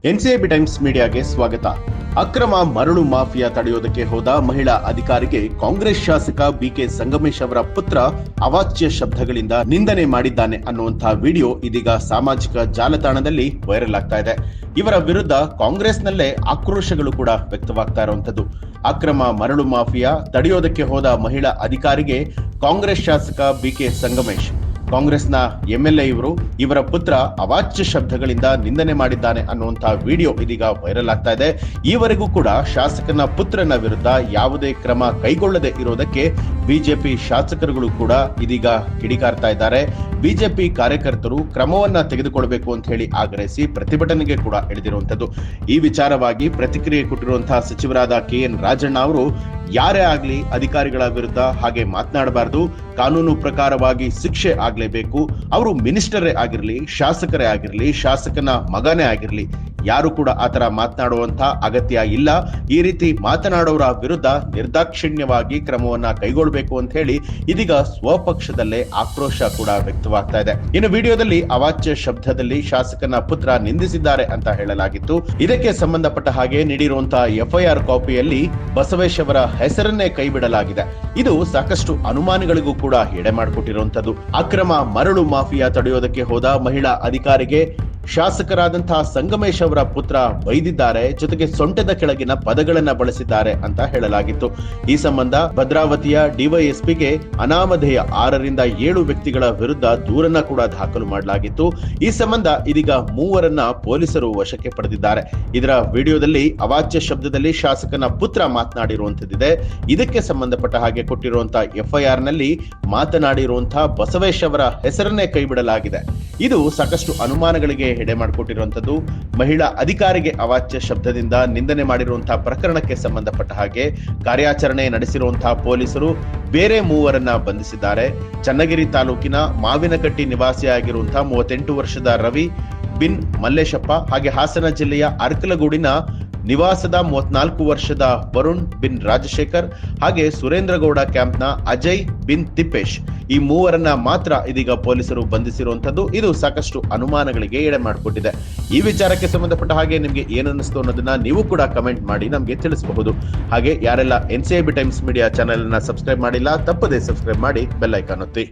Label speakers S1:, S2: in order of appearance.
S1: NCB times ಮೀಡಿಯಾಗೆ ಸ್ವಾಗತ. ಅಕ್ರಮ ಮರಳು ಮಾಫಿಯಾ ತಡೆಯೋದಕ್ಕೆ ಹೋದ ಮಹಿಳಾ ಅಧಿಕಾರಿಗೆ ಕಾಂಗ್ರೆಸ್ ಶಾಸಕ ಬಿಕೆ ಸಂಗಮೇಶ್ ಅವರ ಪುತ್ರ ಅವಾಚ್ಯ ಶಬ್ದಗಳಿಂದ ನಿಂದನೆ ಮಾಡಿದ್ದಾನೆ ಅನ್ನುವಂತಹ ವಿಡಿಯೋ ಇದೀಗ ಸಾಮಾಜಿಕ ಜಾಲತಾಣದಲ್ಲಿ ವೈರಲ್ ಆಗ್ತಾ ಇದೆ. ಇವರ ವಿರುದ್ಧ ಕಾಂಗ್ರೆಸ್ನಲ್ಲೇ ಆಕ್ರೋಶಗಳು ಕೂಡ ವ್ಯಕ್ತವಾಗ್ತಾ ಇರುವಂತದ್ದು. ಅಕ್ರಮ ಮರಳು ಮಾಫಿಯಾ ತಡೆಯೋದಕ್ಕೆ ಹೋದ ಮಹಿಳಾ ಅಧಿಕಾರಿಗೆ ಕಾಂಗ್ರೆಸ್ ಶಾಸಕ ಬಿಕೆ ಸಂಗಮೇಶ್, ಕಾಂಗ್ರೆಸ್ನ ಎಂಎಲ್ಎ ಇವರ ಪುತ್ರ ಅವಾಚ್ಯ ಶಬ್ದಗಳಿಂದ ನಿಂದನೆ ಮಾಡಿದ್ದಾನೆ ಅನ್ನುವಂತಹ ವಿಡಿಯೋ ಇದೀಗ ವೈರಲ್ ಆಗ್ತಾ ಇದೆ. ಈವರೆಗೂ ಕೂಡ ಶಾಸಕನ ಪುತ್ರನ ವಿರುದ್ಧ ಯಾವುದೇ ಕ್ರಮ ಕೈಗೊಳ್ಳದೆ ಇರೋದಕ್ಕೆ ಬಿಜೆಪಿ ಶಾಸಕರುಗಳು ಕೂಡ ಇದೀಗ ಕಿಡಿಕಾರ್ತಾ ಇದ್ದಾರೆ. ಬಿಜೆಪಿ ಕಾರ್ಯಕರ್ತರು ಕ್ರಮವನ್ನ ತೆಗೆದುಕೊಳ್ಳಬೇಕು ಅಂತ ಹೇಳಿ ಆಗ್ರಹಿಸಿ ಪ್ರತಿಭಟನೆಗೆ ಕೂಡ ಇಳಿದಿರುವಂತದ್ದು. ಈ ವಿಚಾರವಾಗಿ ಪ್ರತಿಕ್ರಿಯೆ ಕೊಟ್ಟಿರುವಂತಹ ಸಚಿವರಾದ ಕೆಎನ್ ರಾಜಣ್ಣ ಅವರು, ಯಾರೇ ಆಗ್ಲಿ ಅಧಿಕಾರಿಗಳ ವಿರುದ್ಧ ಹಾಗೆ ಮಾತನಾಡಬಾರದು, ಕಾನೂನು ಪ್ರಕಾರವಾಗಿ ಶಿಕ್ಷೆ ಆಗ್ಲೇಬೇಕು. ಅವರು ಮಿನಿಸ್ಟರೇ ಆಗಿರ್ಲಿ, ಶಾಸಕರೇ ಆಗಿರ್ಲಿ, ಶಾಸಕನ ಮಗನೇ ಆಗಿರ್ಲಿ, ಯಾರು ಕೂಡ ಆತರ ಮಾತನಾಡುವಂತ ಅಗತ್ಯ ಇಲ್ಲ. ಈ ರೀತಿ ಮಾತನಾಡೋರ ವಿರುದ್ಧ ನಿರ್ದಾಕ್ಷಿಣ್ಯವಾಗಿ ಕ್ರಮವನ್ನ ಕೈಗೊಳ್ಳಬೇಕು ಅಂತ ಹೇಳಿ ಇದೀಗ ಸ್ವಪಕ್ಷದಲ್ಲೇ ಆಕ್ರೋಶ ಕೂಡ ವ್ಯಕ್ತವಾಗ್ತಾ ಇದೆ. ಇನ್ನು ವಿಡಿಯೋದಲ್ಲಿ ಅವಾಚ್ಯ ಶಬ್ದದಲ್ಲಿ ಶಾಸಕನ ಪುತ್ರ ನಿಂದಿಸಿದ್ದಾರೆ ಅಂತ ಹೇಳಲಾಗಿತ್ತು. ಇದಕ್ಕೆ ಸಂಬಂಧಪಟ್ಟ ಹಾಗೆ ನೀಡಿರುವಂತಹ ಎಫ್ಐಆರ್ ಕಾಪಿಯಲ್ಲಿ ಬಸವೇಶ್ ಅವರ ಹೆಸರನ್ನೇ ಕೈಬಿಡಲಾಗಿದೆ. ಇದು ಸಾಕಷ್ಟು ಅನುಮಾನಗಳಿಗೂ ಕೂಡ ಎಡೆ ಮಾಡಿಕೊಟ್ಟಿರುವಂತದ್ದು. ಅಕ್ರಮ ಮರಳು ಮಾಫಿಯಾ ತಡೆಯೋದಕ್ಕೆ ಹೋದ ಮಹಿಳಾ ಅಧಿಕಾರಿಗೆ ಶಾಸಕರಾದಂತಹ ಸಂಗಮೇಶ್ ಅವರ ಪುತ್ರ ಬೈದಿದ್ದಾರೆ, ಜೊತೆಗೆ ಸೊಂಟದ ಕೆಳಗಿನ ಪದಗಳನ್ನ ಬಳಸಿದ್ದಾರೆ ಅಂತ ಹೇಳಲಾಗಿತ್ತು. ಈ ಸಂಬಂಧ ಭದ್ರಾವತಿಯ ಡಿವೈಎಸ್ಪಿಗೆ ಅನಾಮಧೇಯ 6ರಿಂದ 7 ವ್ಯಕ್ತಿಗಳ ವಿರುದ್ಧ ದೂರನ್ನ ಕೂಡ ದಾಖಲು ಮಾಡಲಾಗಿತ್ತು. ಈ ಸಂಬಂಧ ಇದೀಗ 3 ಪೊಲೀಸರು ವಶಕ್ಕೆ ಪಡೆದಿದ್ದಾರೆ. ಇದರ ವಿಡಿಯೋದಲ್ಲಿ ಅವಾಚ್ಯ ಶಬ್ದದಲ್ಲಿ ಶಾಸಕನ ಪುತ್ರ ಮಾತನಾಡಿರುವಂತದ್ದಿದೆ. ಇದಕ್ಕೆ ಸಂಬಂಧಪಟ್ಟ ಹಾಗೆ ಕೊಟ್ಟಿರುವಂತಹ ಎಫ್ಐಆರ್ ನಲ್ಲಿ ಮಾತನಾಡಿರುವಂತಹ ಬಸವೇಶ್ ಅವರ ಹೆಸರನ್ನೇ ಕೈಬಿಡಲಾಗಿದೆ. ಇದು ಸಾಕಷ್ಟು ಅನುಮಾನಗಳಿಗೆ ಎಡೆ ಮಾಡಿಕೊಟ್ಟಿರುವಂತದ್ದು. ಮಹಿಳಾ ಅಧಿಕಾರಿಗೆ ಅವಾಚ್ಯ ಶಬ್ದದಿಂದ ನಿಂದನೆ ಮಾಡಿರುವಂತಹ ಪ್ರಕರಣಕ್ಕೆ ಸಂಬಂಧಪಟ್ಟ ಹಾಗೆ ಕಾರ್ಯಾಚರಣೆ ನಡೆಸಿರುವಂತಹ ಪೊಲೀಸರು ಬೇರೆ 3 ಬಂಧಿಸಿದ್ದಾರೆ. ಚನ್ನಗಿರಿ ತಾಲೂಕಿನ ಮಾವಿನಕಟ್ಟಿ ನಿವಾಸಿಯಾಗಿರುವಂತಹ 38 ವರ್ಷದ ರವಿ ಬಿನ್ ಮಲ್ಲೇಶಪ್ಪ, ಹಾಗೆ ಹಾಸನ ಜಿಲ್ಲೆಯ ಅರ್ಕಲಗೂಡಿನ ನಿವಾಸದ 34 ವರ್ಷದ ವರುಣ್ ಬಿನ್ ರಾಜಶೇಖರ್, ಹಾಗೆ ಸುರೇಂದ್ರಗೌಡ ಕ್ಯಾಂಪ್ನ ಅಜಯ್ ಬಿನ್ ತಿಪ್ಪೇಶ್, ಈ 3 ಮಾತ್ರ ಇದೀಗ ಪೊಲೀಸರು ಬಂಧಿಸಿರುವಂತದ್ದು. ಇದು ಸಾಕಷ್ಟು ಅನುಮಾನಗಳಿಗೆ ಎಡೆ ಮಾಡಿಕೊಟ್ಟಿದೆ. ಈ ವಿಚಾರಕ್ಕೆ ಸಂಬಂಧಪಟ್ಟ ಹಾಗೆ ನಿಮ್ಗೆ ಏನನ್ನಿಸ್ತು ಅನ್ನೋದನ್ನ ನೀವು ಕೂಡ ಕಮೆಂಟ್ ಮಾಡಿ ನಮ್ಗೆ ತಿಳಿಸಬಹುದು. ಹಾಗೆ ಯಾರೆಲ್ಲ ಎನ್ಸಿಬಿ ಟೈಮ್ಸ್ ಮೀಡಿಯಾ ಚಾನೆಲ್ ಅನ್ನ ಸಬ್ಸ್ಕ್ರೈಬ್ ಮಾಡಿಲ್ಲ, ತಪ್ಪದೇ ಸಬ್ಸ್ಕ್ರೈಬ್ ಮಾಡಿ ಬೆಲ್ ಐಕಾನ್ ಒತ್ತಿ.